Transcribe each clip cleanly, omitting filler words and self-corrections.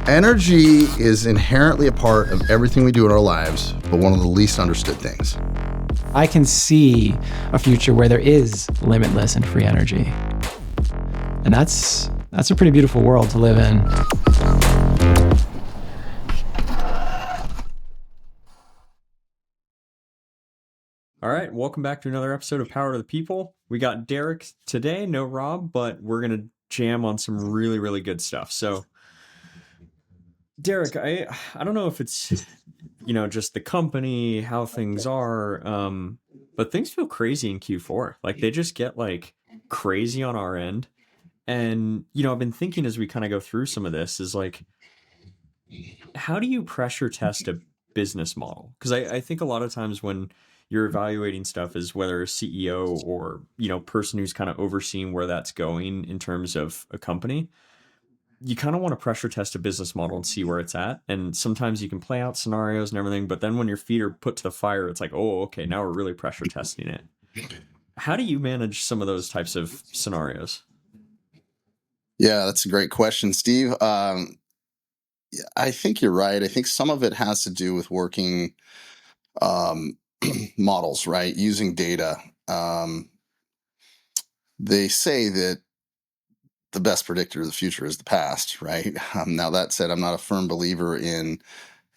Energy is inherently a part of everything we do in our lives, but one of the least understood things. I can see a future where there is limitless and free energy. And that's a pretty beautiful world to live in. All right, welcome back to another episode of Power to the People. We got Derek today, no Rob, but we're going to jam on some really, really good stuff. So, Derek, I don't know if it's, just the company, how things are, but things feel crazy in Q4. Like, they just get, crazy on our end. And, I've been thinking as we kind of go through some of this is, how do you pressure test a business model? Because I think a lot of times when you're evaluating stuff is whether a CEO or, person who's kind of overseeing where that's going in terms of a company, you kind of want to pressure test a business model and see where it's at. And sometimes you can play out scenarios and everything, but then when your feet are put to the fire, it's like, oh, okay, now we're really pressure testing it. How do you manage some of those types of scenarios? Yeah, that's a great question, Steve. I think you're right. I think some of it has to do with working models, right? Using data. They say that the best predictor of the future is the past, right? Now, that said, I'm not a firm believer in,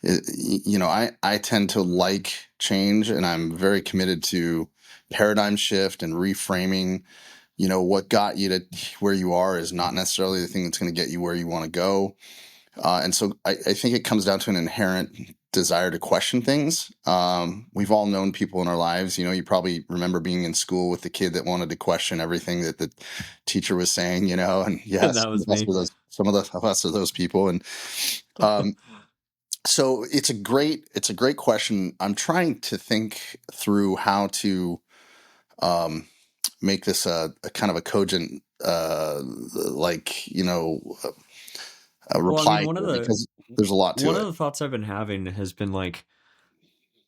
I tend to like change, and I'm very committed to paradigm shift and reframing. What got you to where you are is not necessarily the thing that's going to get you where you want to go. And so I think it comes down to an inherent desire to question things. We've all known people in our lives. You probably remember being in school with the kid that wanted to question everything that the teacher was saying, and yes, That was me. Some of us are those people. And so it's a great question. I'm trying to think through how to make this a kind of a cogent, reply because there's a lot to it. One of the thoughts I've been having has been I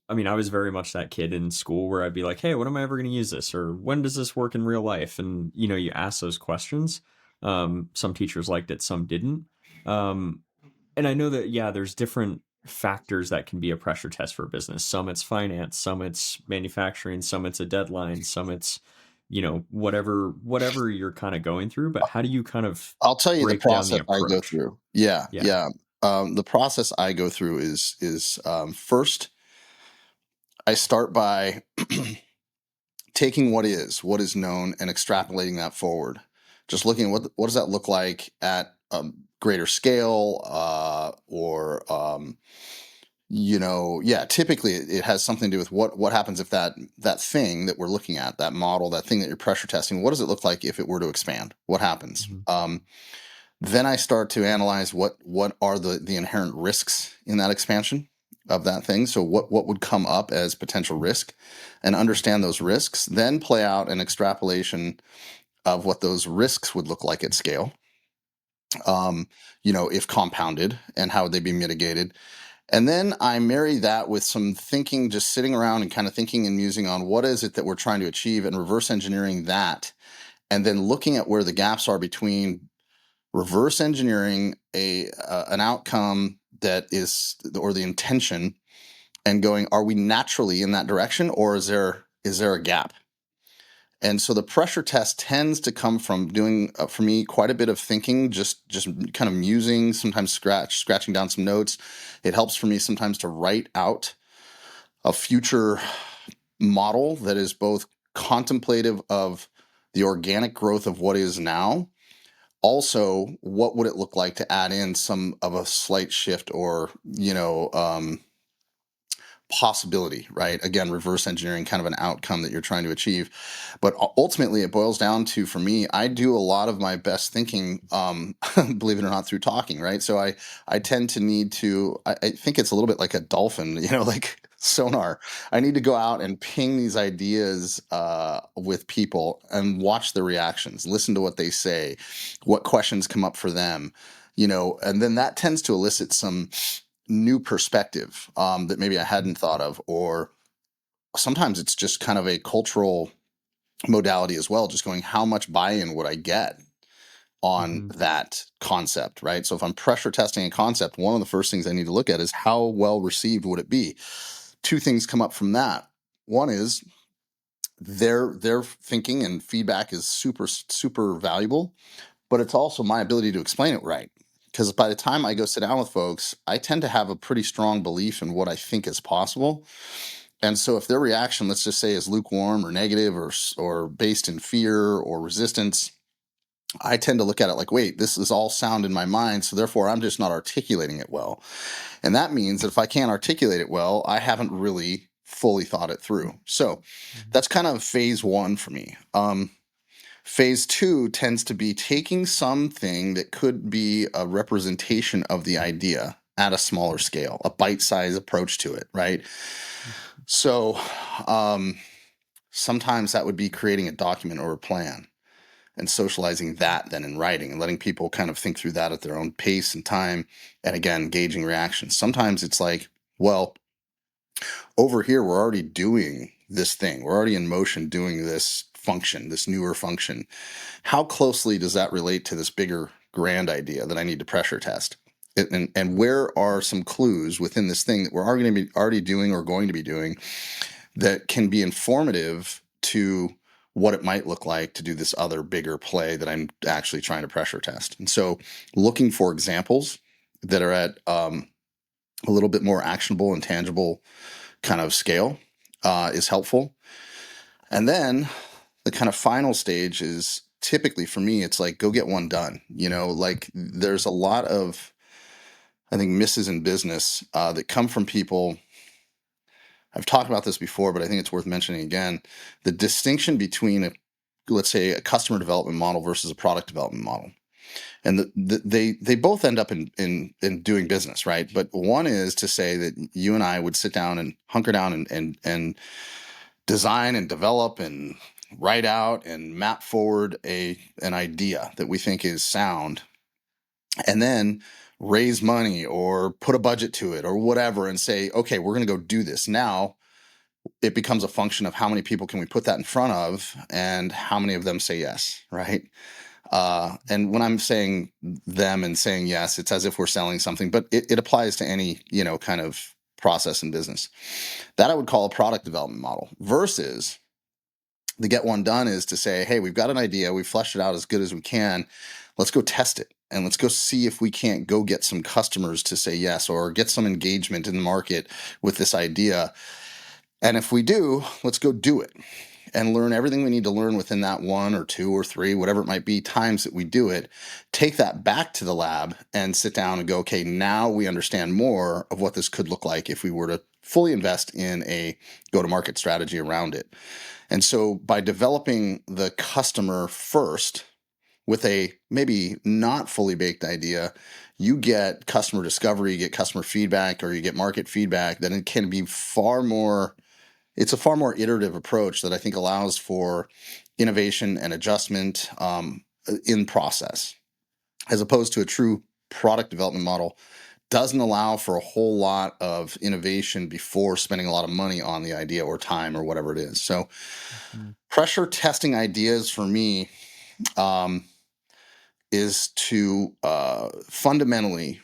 was very much that kid in school where I'd be like, hey, when am I ever going to use this? Or when does this work in real life? And, you ask those questions. Some teachers liked it, some didn't. And I know that, there's different factors that can be a pressure test for a business. Some it's finance, some it's manufacturing, some it's a deadline, some it's, whatever you're kind of going through. But how do you kind of I'll tell you the break down process the approach? I go through. Yeah. The process I go through is first, I start by taking what is known and extrapolating that forward. Just looking at what does that look like at a greater scale, or typically it has something to do with what happens if that thing that we're looking at, that model, that thing that you're pressure testing, what does it look like if it were to expand? What happens? Mm-hmm. Then I start to analyze what are the inherent risks in that expansion of that thing. So what would come up as potential risk, and understand those risks, then play out an extrapolation of what those risks would look like at scale. If compounded, and how would they be mitigated? And then I marry that with some thinking, just sitting around and kind of thinking and musing on what is it that we're trying to achieve, and reverse engineering that, and then looking at where the gaps are between reverse engineering an outcome that is, or the intention, and going, are we naturally in that direction, or is there a gap? And so the pressure test tends to come from doing, for me, quite a bit of thinking, just kind of musing, sometimes scratching down some notes. It helps for me sometimes to write out a future model that is both contemplative of the organic growth of what is now. Also, what would it look like to add in some of a slight shift, or, possibility, right? Again, reverse engineering kind of an outcome that you're trying to achieve. But ultimately, it boils down to, for me, I do a lot of my best thinking, believe it or not, through talking, right? So I tend to need to, I think it's a little bit like a dolphin, like sonar. I need to go out and ping these ideas with people and watch the reactions, listen to what they say, what questions come up for them, and then that tends to elicit some new perspective that maybe I hadn't thought of. Or sometimes it's just kind of a cultural modality as well, just going, how much buy-in would I get on that concept, right? So if I'm pressure testing a concept, one of the first things I need to look at is how well received would it be? Two things come up from that. One is their thinking and feedback is super valuable, but it's also my ability to explain it right. Because by the time I go sit down with folks, I tend to have a pretty strong belief in what I think is possible. And so if their reaction, let's just say, is lukewarm or negative or based in fear or resistance, I tend to look at it like, wait, this is all sound in my mind, so therefore I'm just not articulating it well. And that means that if I can't articulate it well, I haven't really fully thought it through. So that's kind of phase one for me. Phase two tends to be taking something that could be a representation of the idea at a smaller scale, a bite-sized approach to it, right? So sometimes that would be creating a document or a plan and socializing that then in writing and letting people kind of think through that at their own pace and time. And again, gauging reactions. Sometimes it's like, well, over here, we're already doing this thing. We're already in motion doing this function, this newer function. How closely does that relate to this bigger grand idea that I need to pressure test? And where are some clues within this thing that we're already doing or going to be doing that can be informative to what it might look like to do this other bigger play that I'm actually trying to pressure test? And so looking for examples that are at a little bit more actionable and tangible kind of scale is helpful. And then the kind of final stage is typically for me, it's like, go get one done. Like there's a lot of, I think, misses in business that come from people. I've talked about this before, but I think it's worth mentioning again. The distinction between, let's say, a customer development model versus a product development model. And they both end up in doing business, right? But one is to say that you and I would sit down and hunker down and design and develop and write out and map forward an idea that we think is sound, and then raise money or put a budget to it or whatever and say, okay, we're going to go do this. Now it becomes a function of how many people can we put that in front of and how many of them say yes, right? And when I'm saying them and saying yes, it's as if we're selling something, but it applies to any, kind of process in business. That I would call a product development model versus the get one done is to say, hey, we've got an idea. We've fleshed it out as good as we can. Let's go test it. And let's go see if we can't go get some customers to say yes or get some engagement in the market with this idea. And if we do, let's go do it and learn everything we need to learn within that 1 or 2 or 3, whatever it might be, times that we do it. Take that back to the lab and sit down and go, okay, now we understand more of what this could look like if we were to fully invest in a go-to-market strategy around it. And so by developing the customer first with a maybe not fully baked idea, you get customer discovery, you get customer feedback, or you get market feedback. Then it can be it's a far more iterative approach that I think allows for innovation and adjustment in process, as opposed to a true product development model. Doesn't allow for a whole lot of innovation before spending a lot of money on the idea or time or whatever it is. So pressure testing ideas for me is to fundamentally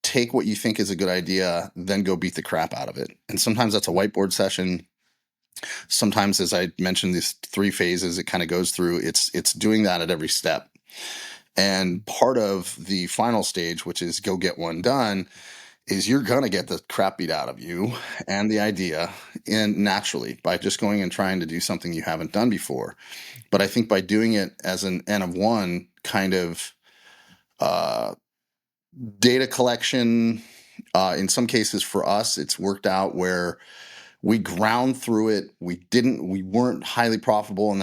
take what you think is a good idea, then go beat the crap out of it. And sometimes that's a whiteboard session. Sometimes, as I mentioned, these 3 phases, it kind of goes through. It's doing that at every step. And part of the final stage, which is go get one done, is you're going to get the crap beat out of you and the idea, and naturally by just going and trying to do something you haven't done before. But I think by doing it as an N of 1 kind of data collection, in some cases for us, it's worked out where we ground through it. We weren't highly profitable in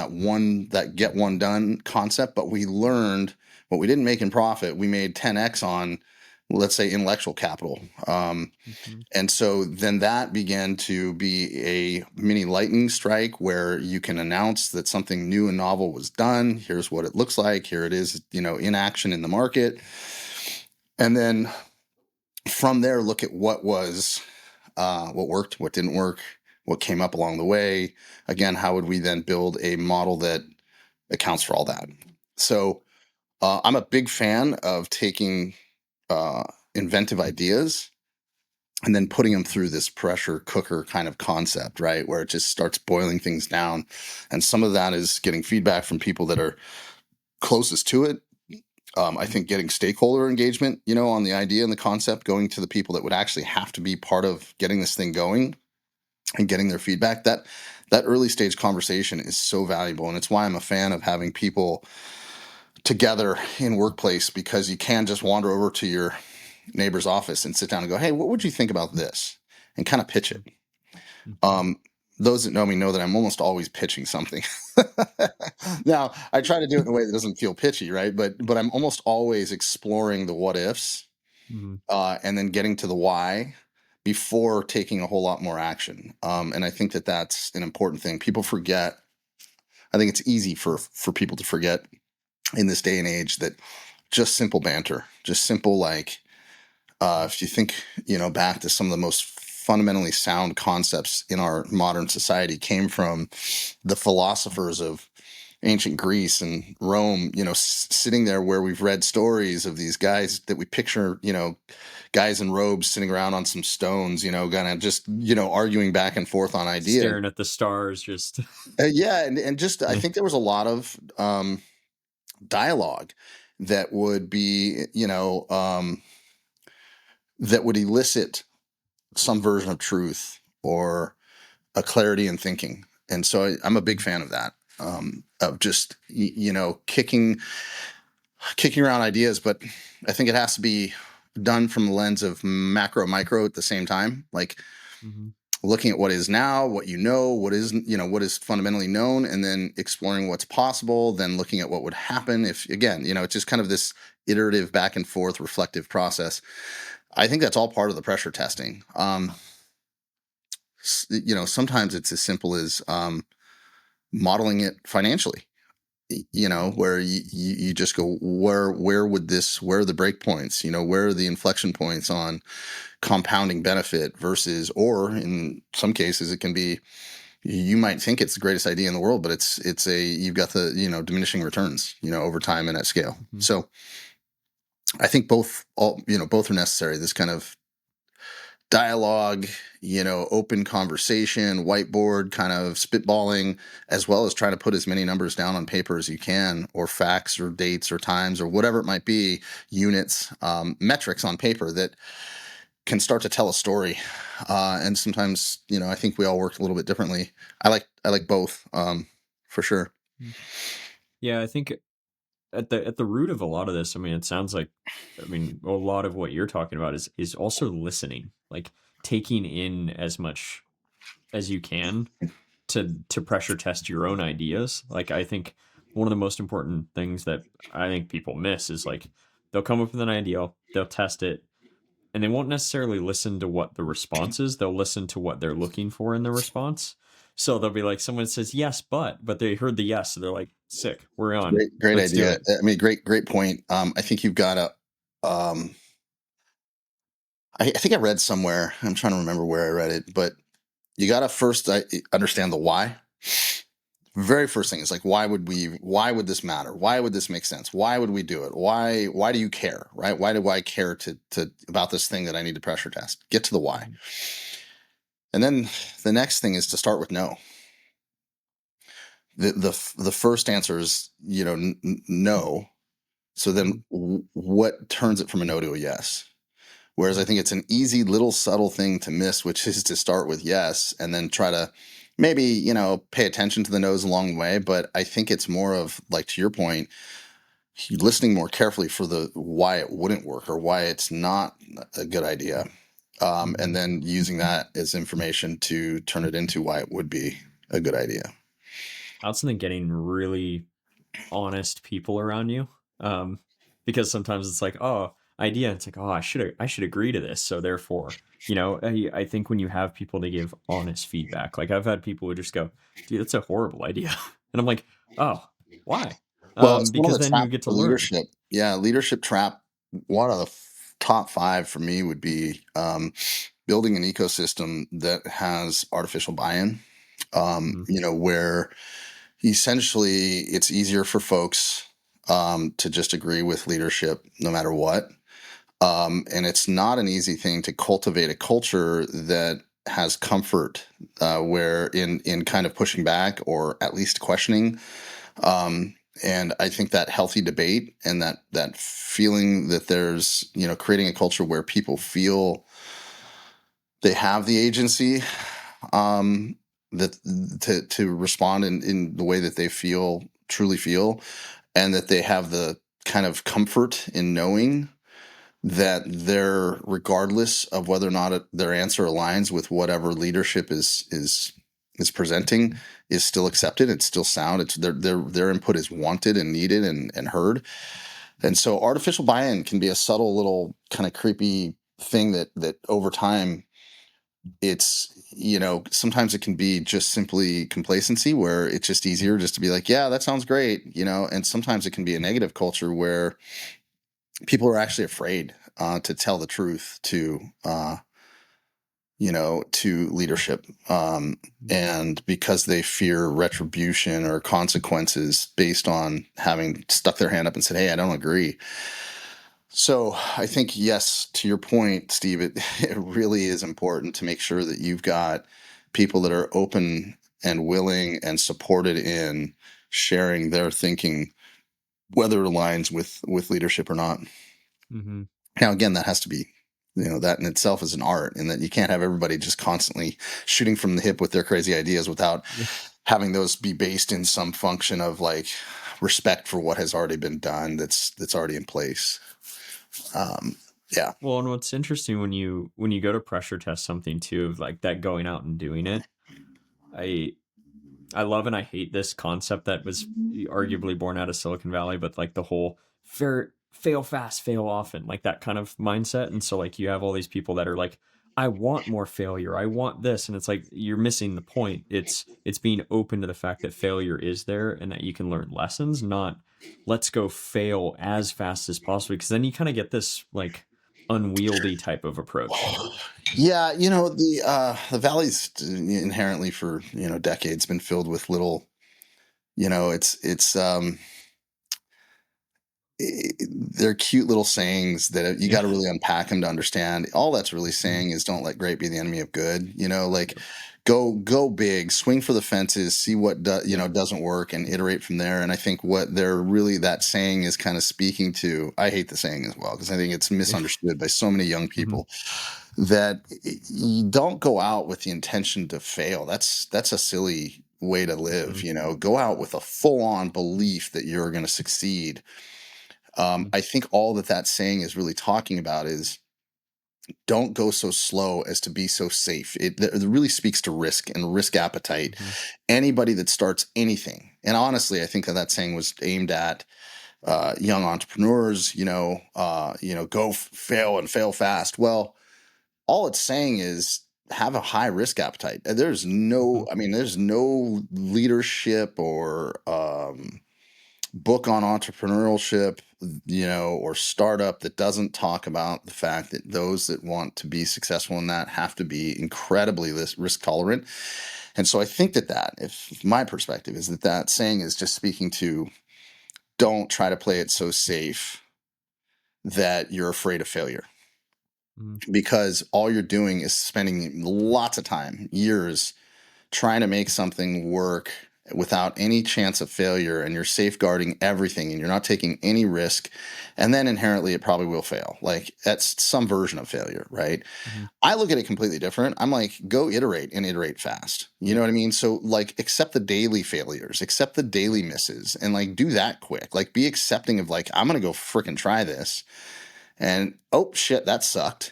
that get one done concept, but we learned what we didn't make in profit. We made 10x on, let's say, intellectual capital. And so then that began to be a mini lightning strike where you can announce that something new and novel was done. Here's what it looks like. Here it is, in action in the market. And then from there, look at what worked, what didn't work, what came up along the way. Again, how would we then build a model that accounts for all that? So I'm a big fan of taking inventive ideas and then putting them through this pressure cooker kind of concept, right? Where it just starts boiling things down. And some of that is getting feedback from people that are closest to it. I think getting stakeholder engagement, on the idea and the concept, going to the people that would actually have to be part of getting this thing going and getting their feedback, that early stage conversation is so valuable. And it's why I'm a fan of having people together in workplace, because you can just wander over to your neighbor's office and sit down and go, hey, what would you think about this? And kind of pitch it. Those that know me know that I'm almost always pitching something. Now, I try to do it in a way that doesn't feel pitchy, right? But I'm almost always exploring the what ifs, and then getting to the why before taking a whole lot more action. And I think that that's an important thing. People forget. I think it's easy for people to forget in this day and age that just simple banter, just simple, like, if you think, back to some of the most fundamentally sound concepts in our modern society came from the philosophers of ancient Greece and Rome, sitting there where we've read stories of these guys that we picture, guys in robes sitting around on some stones, kind of just, arguing back and forth on ideas. Staring at the stars, just. Yeah. And just, I think there was a lot of dialogue that would be, that would elicit some version of truth or a clarity in thinking. And so I'm a big fan of that, of just, kicking around ideas. But I think it has to be done from the lens of macro, micro at the same time, like looking at what is now, what what is fundamentally known, and then exploring what's possible, then looking at what would happen if, again, it's just kind of this iterative back and forth reflective process. I think that's all part of the pressure testing. Sometimes it's as simple as modeling it financially, where you just go, where are the break points, where are the inflection points on compounding benefit versus, or in some cases it can be, you might think it's the greatest idea in the world, but you've got the, diminishing returns, over time and at scale. So I think both are necessary. This kind of dialogue, open conversation, whiteboard kind of spitballing, as well as trying to put as many numbers down on paper as you can, or facts or dates or times or whatever it might be, units, metrics on paper that can start to tell a story. And sometimes, I think we all work a little bit differently. I like both, for sure. Yeah, I think at the root of a lot of this, it sounds like, a lot of what you're talking about is also listening, like taking in as much as you can to pressure test your own ideas. Like, I think one of the most important things that I think people miss is, like, they'll come up with an idea, they'll test it, and they won't necessarily listen to what the response is. They'll listen to what they're looking for in the response. So they'll be like, someone says yes, but they heard the yes, so they're like, sick, we're on. Great Let's idea. Great point. I think you've got to. I think I read somewhere. I'm trying to remember where I read it, but you got to first understand the why. Very first thing is, like, why would this matter? Why would this make sense? Why would we do it? Why do you care? Right? Why do I care to about this thing that I need to pressure test? Get to the why. And then the next thing is to start with no. The first answer is, no. So then what turns it from a no to a yes? Whereas I think it's an easy little subtle thing to miss, which is to start with yes and then try to maybe, pay attention to the no's along the way. But I think it's more of, like, to your point, listening more carefully for the why it wouldn't work or why it's not a good idea. And then using that as information to turn it into why it would be a good idea. I also think getting really honest people around you, because sometimes it's like, oh, idea, it's like, oh, I should agree to this, so therefore, I think when you have people to give honest feedback, like, I've had people who just go, dude, that's a horrible idea, and I'm like, oh, why? Well, it's one of Because the then you traps get to for learn. leadership. Yeah, leadership trap. One of the top 5 for me would be building an ecosystem that has artificial buy-in, where essentially it's easier for folks to just agree with leadership no matter what. And it's not an easy thing to cultivate a culture that has comfort, where in kind of pushing back or at least questioning. And I think that healthy debate and that feeling that there's, creating a culture where people feel they have the agency, that to respond in the way that they truly feel, and that they have the kind of comfort in knowing that they're, regardless of whether or not their answer aligns with whatever leadership is presenting, is still accepted. It's still sound. It's their input is wanted and needed and heard. And so artificial buy-in can be a subtle little kind of creepy thing that over time, it's, sometimes it can be just simply complacency, where it's just easier just to be like, yeah, that sounds great, and sometimes it can be a negative culture where people are actually afraid, to tell the truth to leadership, and because they fear retribution or consequences based on having stuck their hand up and said, hey, I don't agree. So I think, yes, to your point, Steve, it really is important to make sure that you've got people that are open and willing and supported in sharing their thinking, whether it aligns with leadership or not. Mm-hmm. Now, again, that has to be, that in itself is an art, and that you can't have everybody just constantly shooting from the hip with their crazy ideas without having those be based in some function of like respect for what has already been done, that's already in place. Yeah. Well, and what's interesting when you go to pressure test something too, like that, going out and doing it, I I love and I hate this concept that was arguably born out of Silicon Valley, but like the whole fail fast, fail often, like that kind of mindset. And so like you have all these people that are like, I want more failure, I want this, and it's like you're missing the point. It's being open to the fact that failure is there and that you can learn lessons, not let's go fail as fast as possible, because then you kind of get this like unwieldy type of approach. Yeah, the valley's inherently for, decades been filled with little, they're cute little sayings that you Yeah. got to really unpack them to understand. All that's really saying is don't let great be the enemy of good. Like go big, swing for the fences, see what doesn't work, and iterate from there. And I think what they're really, that saying is kind of speaking to. I hate the saying as well because I think it's misunderstood by so many young Mhm. people, that you don't go out with the intention to fail. That's a silly way to live. Mhm. Go out with a full on belief that you're going to succeed. Mhm. I think all that saying is really talking about is don't go so slow as to be so safe. It really speaks to risk and risk appetite. Mhm. Anybody that starts anything, and honestly, I think that saying was aimed at young entrepreneurs. Go fail and fail fast. Well, all it's saying is have a high risk appetite. Mhm. There's no leadership or book on entrepreneurship, or startup that doesn't talk about the fact that those that want to be successful in that have to be incredibly risk tolerant. And so I think if my perspective is that saying is just speaking to, don't try to play it so safe that you're afraid of failure, Mhm. because all you're doing is spending lots of time, years, trying to make something work without any chance of failure, and you're safeguarding everything and you're not taking any risk, and then inherently it probably will fail. Like that's some version of failure, right? Mhm. I look at it completely different. I'm like, go iterate and iterate fast. You know Yeah. what I mean? So like accept the daily failures, accept the daily misses, and like do that quick. Like be accepting of like, I'm gonna go freaking try this, and oh shit, that sucked.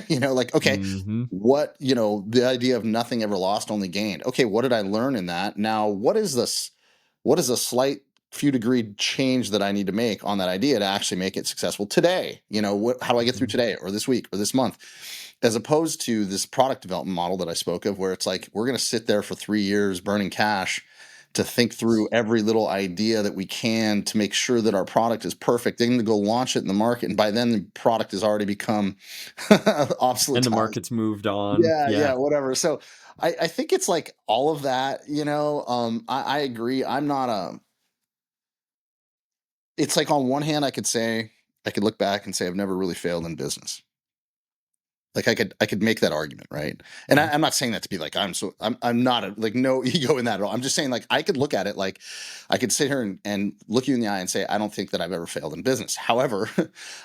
Like, okay, Mhm. the idea of nothing ever lost, only gained. Okay, what did I learn in that? Now, what is a slight few degree change that I need to make on that idea to actually make it successful today? How do I get through Mhm. today or this week or this month? As opposed to this product development model that I spoke of, where it's like we're going to sit there for 3 years burning cash to think through every little idea that we can to make sure that our product is perfect. Then to go launch it in the market, and by then the product has already become And the obsoletized. market's moved on. Yeah, Yeah. whatever. So I think it's like all of that. I agree. I'm not a it's like on one hand, I could look back and say I've never really failed in business. Like I could make that argument, right? And Mhm. I'm not saying that to be like I'm not like no ego in that at all. I'm just saying like I could look at it like I could sit here and look you in the eye and say I don't think that I've ever failed in business. However,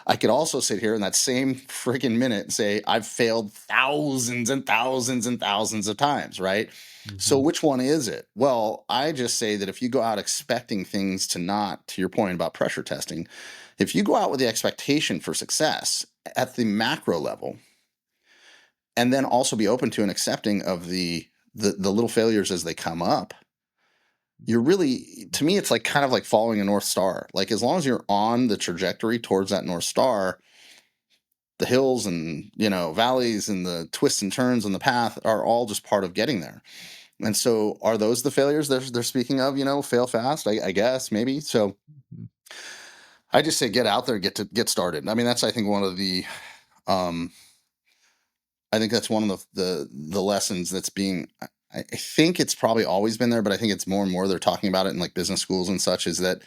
I could also sit here in that same freaking minute and say I've failed thousands and thousands and thousands of times, right? So Mhm. which one is it? Well, I just say that if you go out expecting things to not, to your point about pressure testing, if you go out with the expectation for success at the macro level, and then also be open to and accepting of the little failures as they come up, you're really, to me, it's like kind of like following a north star. Like as long as you're on the trajectory towards that north star, the hills and valleys and the twists and turns on the path are all just part of getting there. And so are those the failures they're speaking of, fail fast, I guess, maybe. So Mhm. I just say get out there, get started. I mean, that's, I think, one of the um I think that's one of the lessons that's being. I think it's probably always been there, but I think it's more and more they're talking about it in like business schools and such. Is that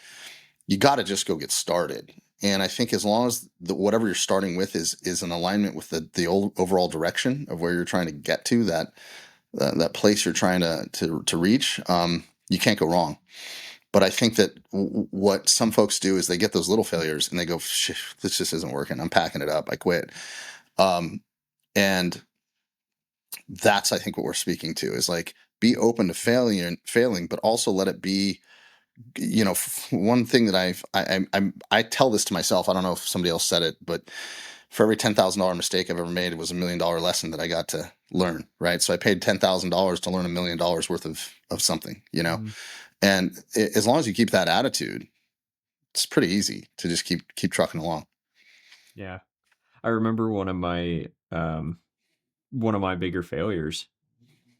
you got to just go get started. And I think as long as whatever you're starting with is in alignment with the old overall direction of where you're trying to get to, that place you're trying to reach, you can't go wrong. But I think that what some folks do is they get those little failures and they go, "Shit, this just isn't working. I'm packing it up. I quit." Um, and that's, I think, what we're speaking to is like be open to failing, but also let it be. One thing that I tell this to myself. I don't know if somebody else said it, but for every $10,000 mistake I've ever made, it was $1 million lesson that I got to learn. Right, so I paid $10,000 to learn $1 million worth of something. Mhm. And as long as you keep that attitude, it's pretty easy to just keep trucking along. Yeah. I remember one of my bigger failures,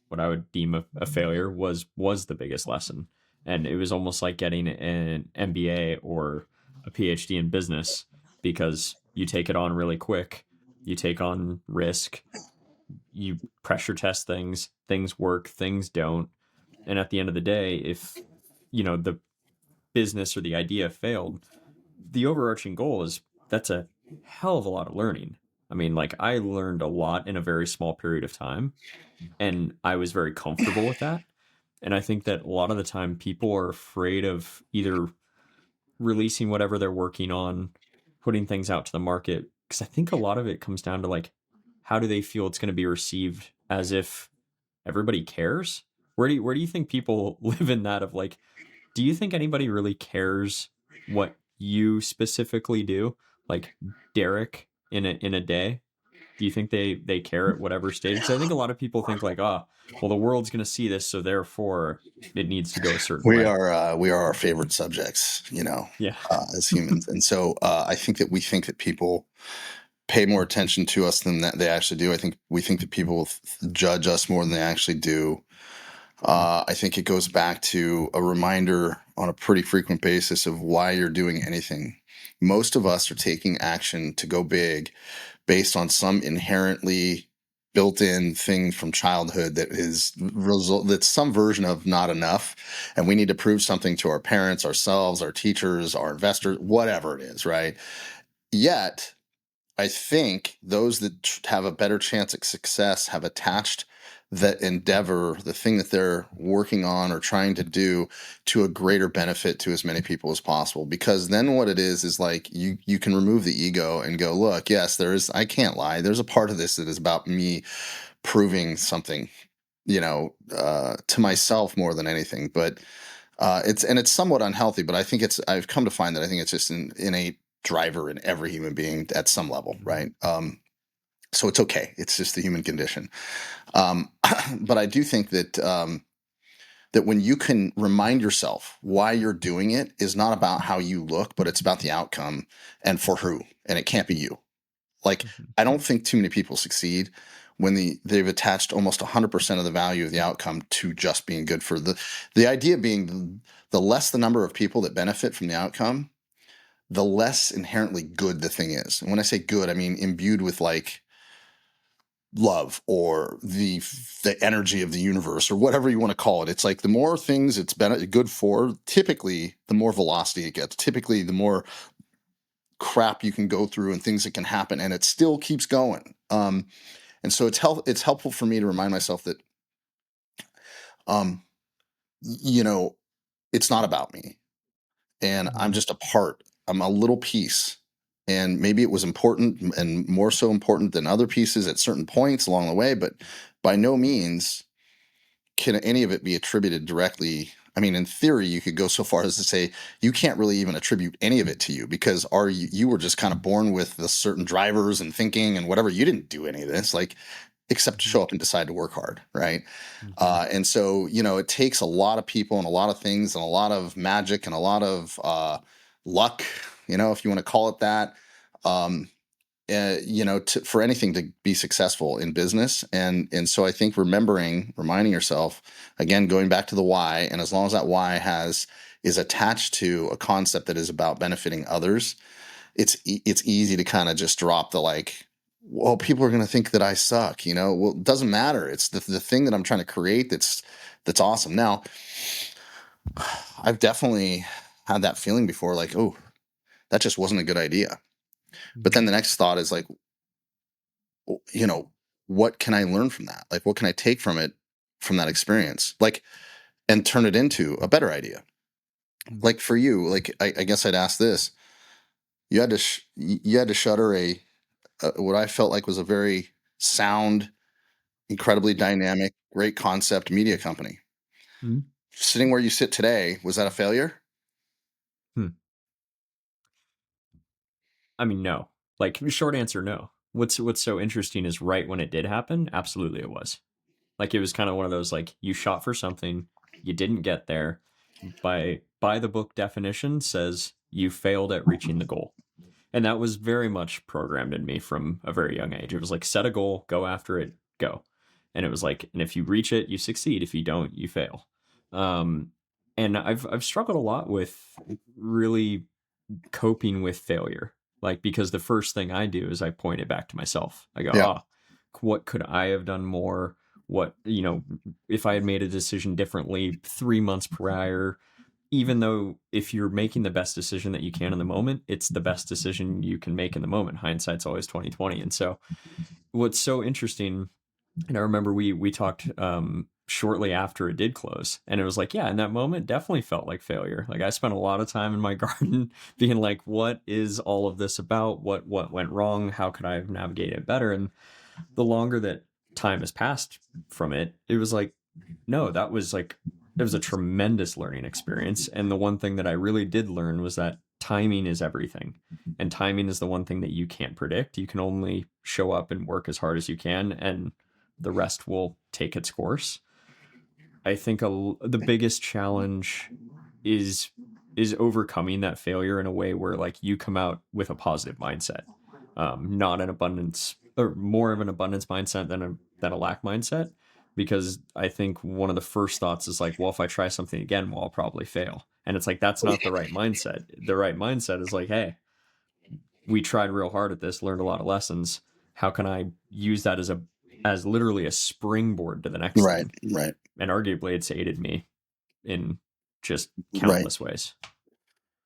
what I would deem a failure, was the biggest lesson. And it was almost like getting an MBA or a PhD in business, because you take it on really quick. You take on risk, you pressure test things work, things don't. And at the end of the day, if the business or the idea failed, the overarching goal is that's a hell of a lot of learning. I mean, like I learned a lot in a very small period of time, and I was very comfortable with that. And I think that a lot of the time people are afraid of either releasing whatever they're working on, putting things out to the market, because I think a lot of it comes down to like how do they feel it's going to be received, as if everybody cares. Where do you think people live in that of like, do you think anybody really cares what you specifically do? Like Derek in a day? Do you think they care at whatever stage? Because I think a lot of people think like, ah, well, the world's going to see this, so therefore it needs to go a certain way. We are our favorite subjects, Yeah. as humans, and so I think that people pay more attention to us than that they actually do. We think that people judge us more than they actually do. Mhm. I think it goes back to a reminder on a pretty frequent basis of why you're doing anything. Most of us are taking action to go big based on some inherently built-in thing from childhood that's some version of not enough, and we need to prove something to our parents, ourselves, our teachers, our investors, whatever it is, right? Yet I think those that have a better chance at success have attached that endeavor, the thing that they're working on or trying to do, to a greater benefit to as many people as possible. Because then what it is like you can remove the ego and go, look, yes, I can't lie. There's a part of this that is about me proving something, to myself more than anything. But it's somewhat unhealthy, but I've come to find that I think it's just an innate driver in every human being at some level, Mhm. right? So it's okay. It's just the human condition. Um, but I do think that when you can remind yourself why you're doing it is not about how you look, but it's about the outcome and for who, and it can't be you. Like, Mhm. I don't think too many people succeed when they've attached almost 100% of the value of the outcome to just being good for the idea being the less the number of people that benefit from the outcome, the less inherently good the thing is. And when I say good, I mean imbued with like love or the energy of the universe or whatever you want to call it. It's like the more things it's been good for, typically the more velocity it gets. Typically the more crap you can go through and things that can happen, and it still keeps going. And so it's helpful for me to remind myself that um, you know, it's not about me, and I'm Mhm. just a part. I'm a little piece. And maybe it was important and more so important than other pieces at certain points along the way, but by no means can any of it be attributed directly. I mean, in theory, you could go so far as to say you can't really even attribute any of it to you, because you were just kind of born with the certain drivers and thinking and whatever. You didn't do any of this, like, except Mhm. show up and decide to work hard, right? Mhm. And so, it takes a lot of people and a lot of things and a lot of magic and a lot of luck, if you want to call it that. Um, for anything to be successful in business. And so I think reminding yourself, again, going back to the why, and as long as that why is attached to a concept that is about benefiting others, it's easy to kind of just drop the, like, well, people are going to think that I suck, well, it doesn't matter. It's the thing that I'm trying to create that's awesome. Now, I've definitely had that feeling before, like, oh, that just wasn't a good idea. But Mhm. then the next thought is like, you know, what can I learn from that? Like, what can I take from it, from that experience? Like, and turn it into a better idea. Mhm. Like for you, like, I guess I'd ask this: you had to shutter a what I felt like was a very sound, incredibly dynamic, great concept media company. Mhm. Sitting where you sit today, was that a failure? Hmm. I mean, no. Like, short answer, no. What's so interesting is right when it did happen, absolutely it was. Like it was kind of one of those like you shot for something, you didn't get there. By the book definition says you failed at reaching the goal. And that was very much programmed in me from a very young age. It was like set a goal, go after it, go. And it was like, and if you reach it, you succeed. If you don't, you fail. Um, and I've struggled a lot with really coping with failure. Like because the first thing I do is I point it back to myself. I go, Yeah. oh, what could I have done more? What, if I had made a decision differently 3 months prior, even though if you're making the best decision that you can in the moment, it's the best decision you can make in the moment. Hindsight's always 2020. And so what's so interesting, and I remember we talked shortly after it did close, and it was like, yeah, in that moment, definitely felt like failure. Like I spent a lot of time in my garden being like, what is all of this about? What went wrong? How could I have navigated it better? And the longer that time has passed from it, it was like, no, that was like, it was a tremendous learning experience. And the one thing that I really did learn was that timing is everything. And timing is the one thing that you can't predict. You can only show up and work as hard as you can, and the rest will take its course. I think the biggest challenge is is overcoming that failure in a way where like you come out with a positive mindset, not an abundance or more of an abundance mindset than a lack mindset. Because I think one of the first thoughts is like, well, if I try something again, well, I'll probably fail. And it's like that's not the right mindset. The right mindset is like, hey, we tried real hard at this, learned a lot of lessons. How can I use that as literally a springboard to the next Right. thing? Right. And arguably, it's aided me in just Right. countless ways.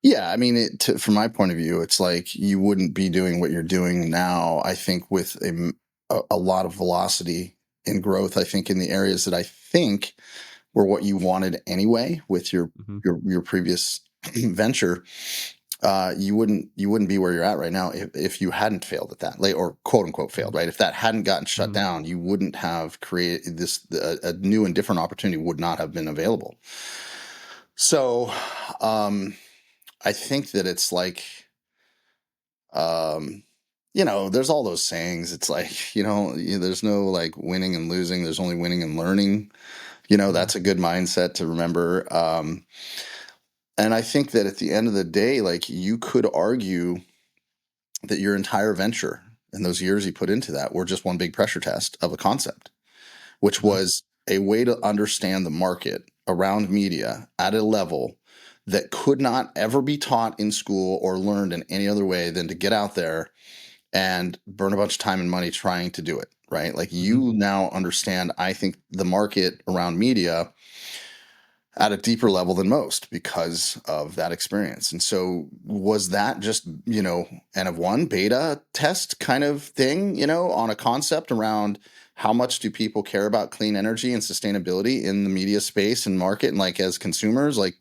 Yeah, I mean, from my point of view, it's like you wouldn't be doing what you're doing now, I think, with a lot of velocity and growth. I think in the areas that I think were what you wanted anyway with your Mm-hmm. your previous venture. You wouldn't be where you're at right now if you hadn't failed at that, like, or quote unquote failed, right? If that hadn't gotten shut Mm-hmm. down, you wouldn't have created this. A new and different opportunity would not have been available. So, I think that it's like, um, there's all those sayings. It's like, there's no like winning and losing. There's only winning and learning. Mm-hmm. That's a good mindset to remember. And I think that at the end of the day, like, you could argue that your entire venture and those years you put into that were just one big pressure test of a concept, which Mm-hmm. was a way to understand the market around media at a level that could not ever be taught in school or learned in any other way than to get out there and burn a bunch of time and money trying to do it. right? Like Hmm. you now understand, I think, the market around media at a deeper level than most because of that experience. And so was that just, N of one beta test kind of thing, on a concept around how much do people care about clean energy and sustainability in the media space and market, and like as consumers, like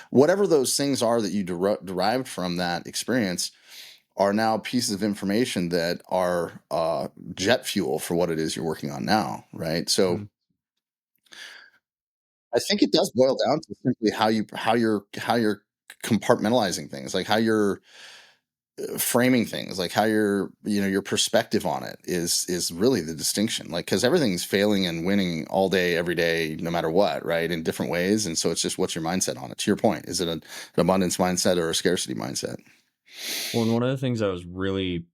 whatever those things are that you derived from that experience are now pieces of information that are jet fuel for what it is you're working on now, right? So Hmm. I think it does boil down to simply how you're compartmentalizing things, like how you're framing things, like how your perspective on it is really the distinction. Like, because everything's failing and winning all day, every day, no matter what, right? In different ways, and so it's just what's your mindset on it. To your point, is it an abundance mindset or a scarcity mindset? Well, and one of the things I was really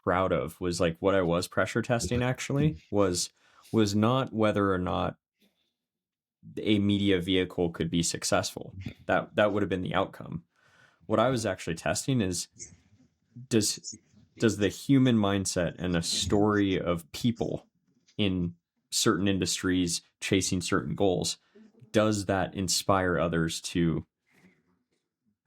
proud of was like what I was pressure testing actually was not whether or not a media vehicle could be successful. That would have been the outcome. What I was actually testing is does does the human mindset and a story of people in certain industries chasing certain goals, does that inspire others to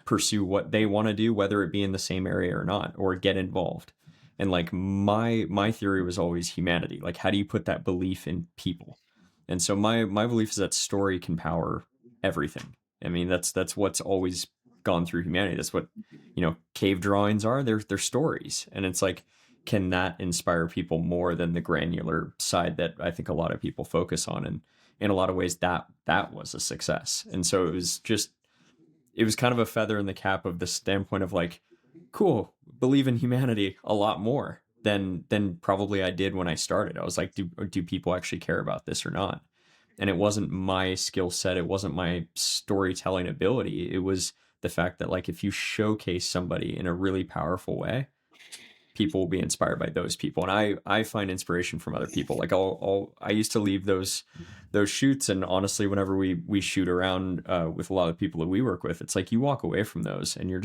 pursue what they want to do, whether it be in the same area or not, or get involved? And like my theory was always humanity. Like, how do you put that belief in people? And so my belief is that story can power everything. I mean, that's what's always gone through humanity. That's what, cave drawings are. They're stories, and it's like, can that inspire people more than the granular side that I think a lot of people focus on? And in a lot of ways, that was a success. And so it was kind of a feather in the cap of the standpoint of like, cool, believe in humanity a lot more than probably I did when I started. I was like, do people actually care about this or not? And it wasn't my skill set, it wasn't my storytelling ability. It was the fact that like if you showcase somebody in a really powerful way, people will be inspired by those people. And I find inspiration from other people. Like I used to leave those shoots, and honestly, whenever we shoot around with a lot of people that we work with, it's like you walk away from those and you're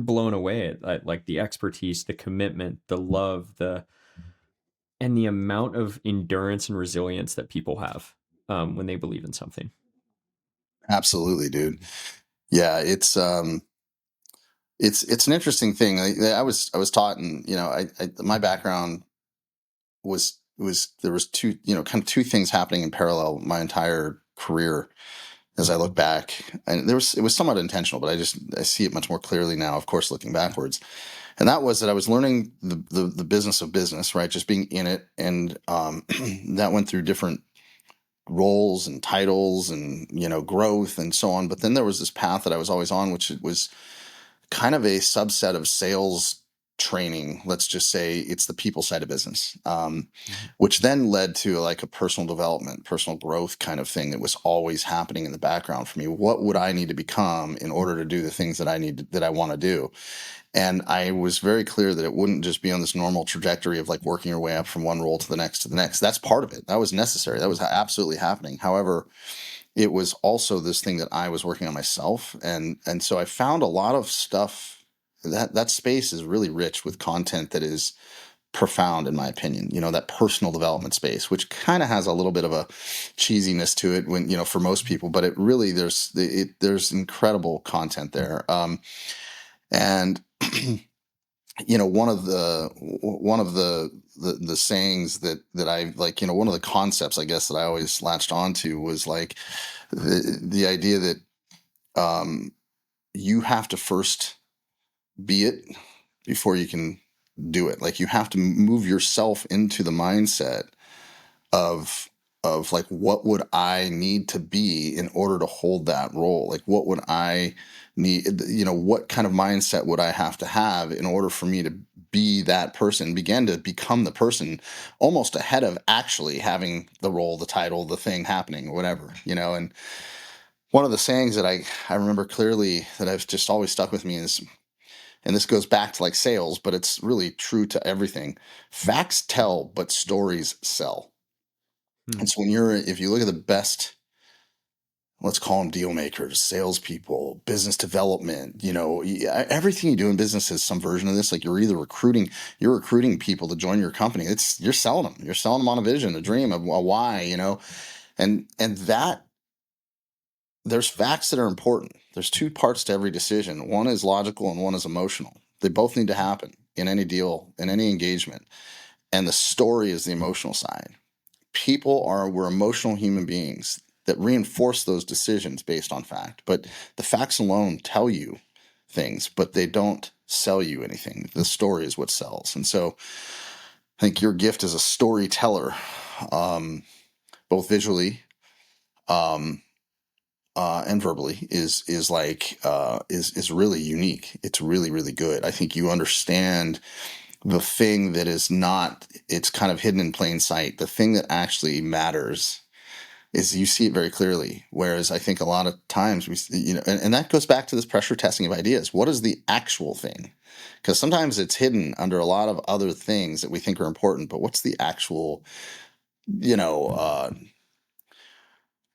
blown away at like the expertise, the commitment, the love, and the amount of endurance and resilience that people have when they believe in something. Absolutely, dude. Yeah, it's an interesting thing. I was taught, and my background was there was two, kind of two things happening in parallel my entire career as I look back. And it was somewhat intentional, but I see it much more clearly now, of course, looking backwards. And that was that I was learning the business of business, right? Just being in it. And that went through different roles and titles and, growth and so on. But then there was this path that I was always on, which was kind of a subset of sales training. Let's just say it's the people side of business, Mhm. which then led to like a personal development, personal growth kind of thing that was always happening in the background for me. What would I need to become in order to do the things that I want to do? And I was very clear that it wouldn't just be on this normal trajectory of like working your way up from one role to the next to the next. That's part of it. That was necessary. That was absolutely happening. However, it was also this thing that I was working on myself, and so I found a lot of stuff. That space is really rich with content that is profound, in my opinion. That personal development space, which kind of has a little bit of a cheesiness to it when, for most people, but it really there's incredible content there. And one of the sayings that I like, one of the concepts, I guess, that I always latched onto was like the idea that um, you have to first be it before you can do it. Like you have to move yourself into the mindset of like, what would I need to be in order to hold that role? Like what would I need, what kind of mindset would I have to have in order for me to be that person, begin to become the person almost ahead of actually having the role, the title, the thing happening, whatever, and one of the sayings that I remember clearly that I've just always stuck with me is, and this goes back to like sales, but it's really true to everything. Facts tell, but stories sell. Hmm. And so if you look at the best let's call them deal makers, salespeople, business development. Everything you do in business is some version of this. Like you're recruiting people to join your company. You're selling them. You're selling them on a vision, a dream, a why. And that there's facts that are important. There's two parts to every decision. One is logical and one is emotional. They both need to happen in any deal, in any engagement. And the story is the emotional side. We're emotional human beings that reinforce those decisions based on fact. But the facts alone tell you things, but they don't sell you anything. The story is what sells. And so I think your gift as a storyteller, both visually, and verbally is really unique. It's really, really good. I think you understand the thing that is not, it's kind of hidden in plain sight. The thing that actually matters is you see it very clearly. Whereas I think a lot of times and that goes back to this pressure testing of ideas. What is the actual thing? Because sometimes it's hidden under a lot of other things that we think are important, but what's the actual,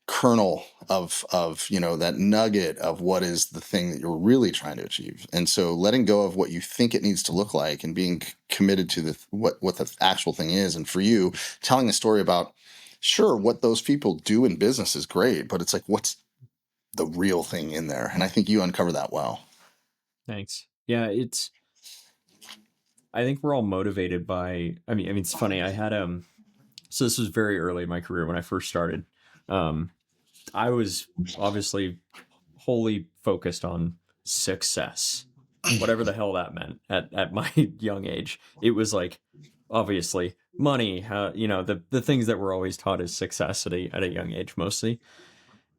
kernel of that nugget of what is the thing that you're really trying to achieve? And so letting go of what you think it needs to look like and being committed to what the actual thing is. And for you, telling a story about, sure, what those people do in business is great, but it's like, what's the real thing in there? And I think you uncover that well. Thanks. Yeah, I think we're all motivated by, it's funny. I had so this was very early in my career when I first started. I was obviously wholly focused on success, whatever the hell that meant at my young age. It was like, obviously, money, the things that we're always taught as success at a young age, mostly.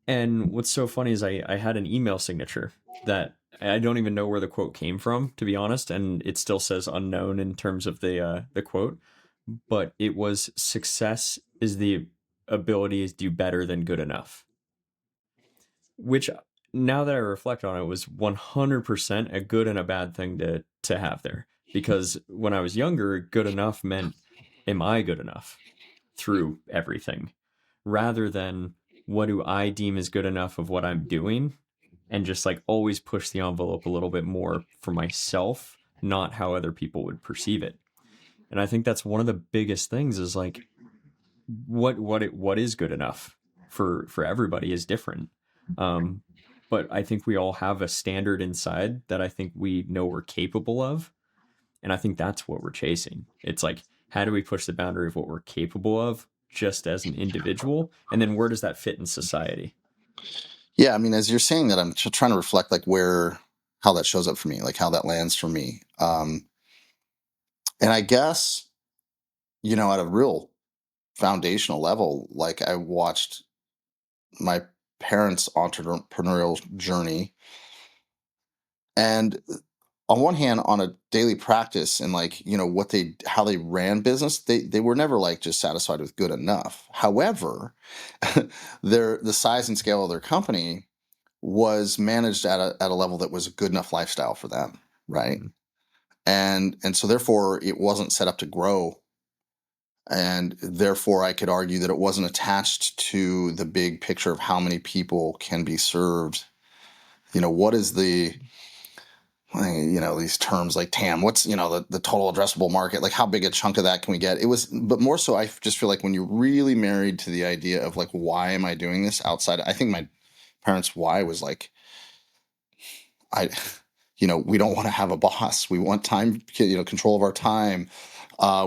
And what's so funny is I had an email signature that I don't even know where the quote came from, to be honest, and it still says unknown in terms of the quote, but it was, success is the ability to do better than good enough, which, now that I reflect on it, was 100% a good and a bad thing to have there. Because when I was younger, good enough meant, am I good enough through everything, rather than what do I deem as good enough of what I'm doing, and just like always push the envelope a little bit more for myself, not how other people would perceive it. And I think that's one of the biggest things, is like, what is good enough for everybody is different. But I think we all have a standard inside that I think we know we're capable of. And I think that's what we're chasing. It's like, how do we push the boundary of what we're capable of just as an individual? And then where does that fit in society? Yeah. I mean, as you're saying that, I'm trying to reflect like how that shows up for me, like how that lands for me. And I guess, at a real foundational level, like I watched my parents' entrepreneurial journey, and on one hand, on a daily practice and like how they ran business, they were never like just satisfied with good enough. However, the size and scale of their company was managed at a level that was a good enough lifestyle for them, right? Mm-hmm. And so therefore it wasn't set up to grow, and therefore I could argue that it wasn't attached to the big picture of how many people can be served. What is these terms like TAM, what's, the total addressable market, like how big a chunk of that can we get? But more so, I just feel like when you're really married to the idea of like, why am I doing this outside? I think my parents' why was like, we don't want to have a boss. We want time, control of our time.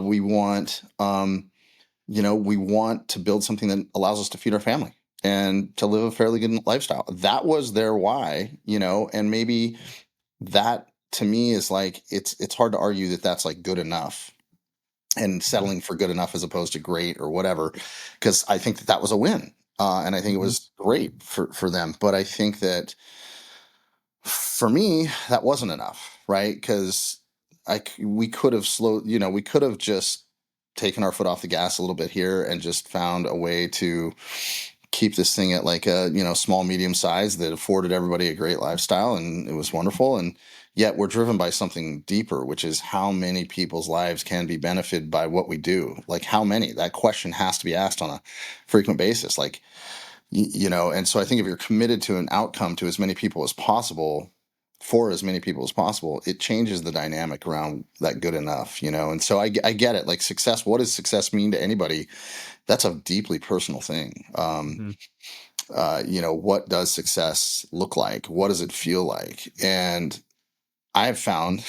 We want, we want to build something that allows us to feed our family and to live a fairly good lifestyle. That was their why, and maybe that to me is like, it's hard to argue that that's like good enough, and settling for good enough as opposed to great or whatever, because I think that was a win. And I think it was great for them. But I think that for me, that wasn't enough, right? Because we could have we could have just taken our foot off the gas a little bit here and just found a way to keep this thing at like a small medium size that afforded everybody a great lifestyle, and it was wonderful. And yet we're driven by something deeper, which is how many people's lives can be benefited by what we do. Like how many? That question has to be asked on a frequent basis. Like, And so I think if you're committed to an outcome to as many people as possible, for as many people as possible, it changes the dynamic around that good enough, and so I get it. Like success, what does success mean to anybody? That's a deeply personal thing. Mm-hmm. What does success look like? What does it feel like? And I've found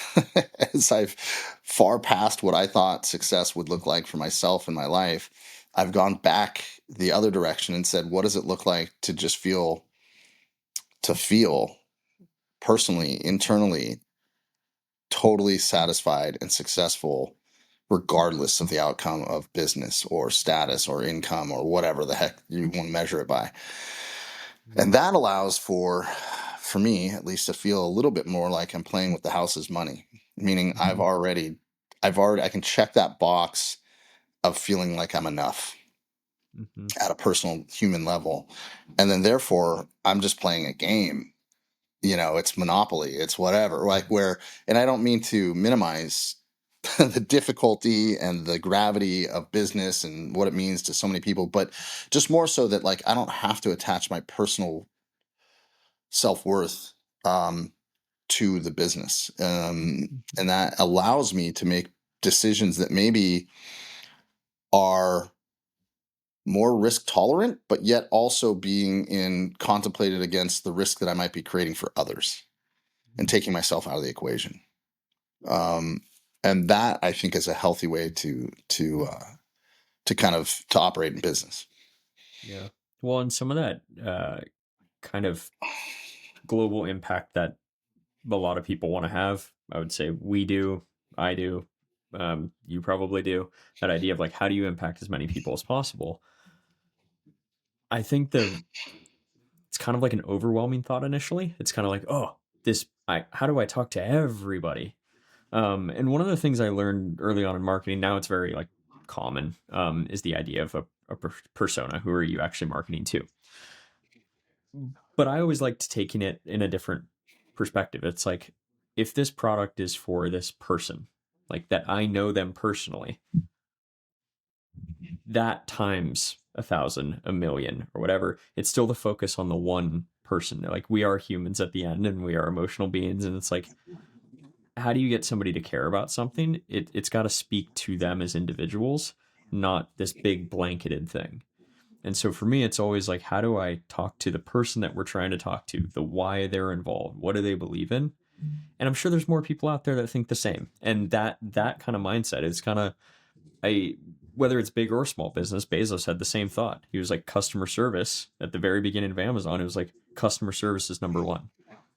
as I've far past what I thought success would look like for myself in my life, I've gone back the other direction and said, what does it look like to just feel personally, internally, totally satisfied and successful, regardless of the outcome of business or status or income or whatever the heck you want to measure it by. And that allows for me at least, to feel a little bit more like I'm playing with the house's money, meaning I can check that box of feeling like I'm enough Mm-hmm. at a personal human level. And then therefore I'm just playing a game. It's Monopoly, it's whatever, like and I don't mean to minimize the difficulty and the gravity of business and what it means to so many people, but just more so that like I don't have to attach my personal self-worth to the business. And that allows me to make decisions that maybe are more risk tolerant, but yet also being contemplated against the risk that I might be creating for others and taking myself out of the equation. And that I think is a healthy way to kind of to operate in business. Yeah. Well, and some of that kind of global impact that a lot of people want to have, I would say we do, I do, you probably do. That idea of like, how do you impact as many people as possible? I think it's kind of like an overwhelming thought initially. It's kind of like, oh, how do I talk to everybody? And one of the things I learned early on in marketing, now it's very like common, is the idea of a persona. Who are you actually marketing to? But I always liked taking it in a different perspective. It's like, if this product is for this person, like that I know them personally, that times 1,000, a million, or whatever, it's still the focus on the one person. Like we are humans at the end and we are emotional beings. And it's like, how do you get somebody to care about something? It's got to speak to them as individuals, not this big blanketed thing. And so for me, it's always like, how do I talk to the person that we're trying to talk to, the why they're involved, what do they believe in? And I'm sure there's more people out there that think the same. And that kind of mindset is kind of whether it's big or small business, Bezos had the same thought. He was like, customer service at the very beginning of Amazon. It was like, customer service is number one.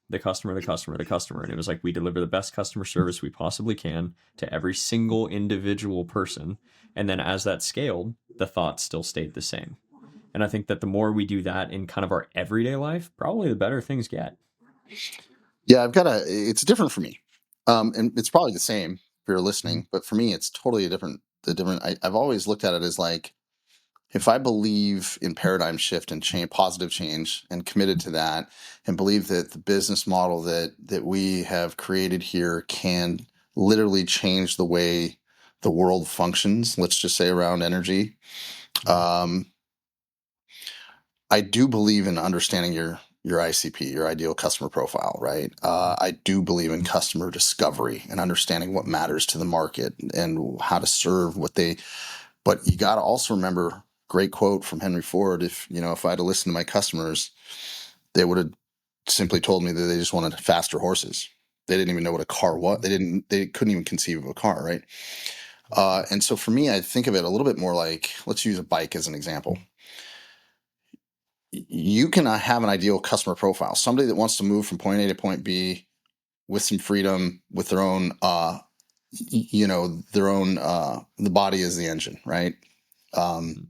The customer, the customer, the customer. And it was like, we deliver the best customer service we possibly can to every single individual person. And then as that scaled, the thought still stayed the same. And I think that the more we do that in kind of our everyday life, probably the better things get. Yeah, it's different for me. And it's probably the same if you're listening, but for me, it's totally I've always looked at it as like, if I believe in paradigm shift and change, positive change, and committed to that, and believe that the business model that we have created here can literally change the way the world functions, let's just say around energy. I do believe in understanding your ICP, your ideal customer profile, right? I do believe in customer discovery and understanding what matters to the market and how to serve but you got to also remember, great quote from Henry Ford, if I had to listen to my customers, they would have simply told me that they just wanted faster horses. They didn't even know what a car was. They couldn't even conceive of a car, right? And so for me, I think of it a little bit more like, let's use a bike as an example. You can have an ideal customer profile, somebody that wants to move from point A to point B with some freedom, with their own, the body is the engine, right? And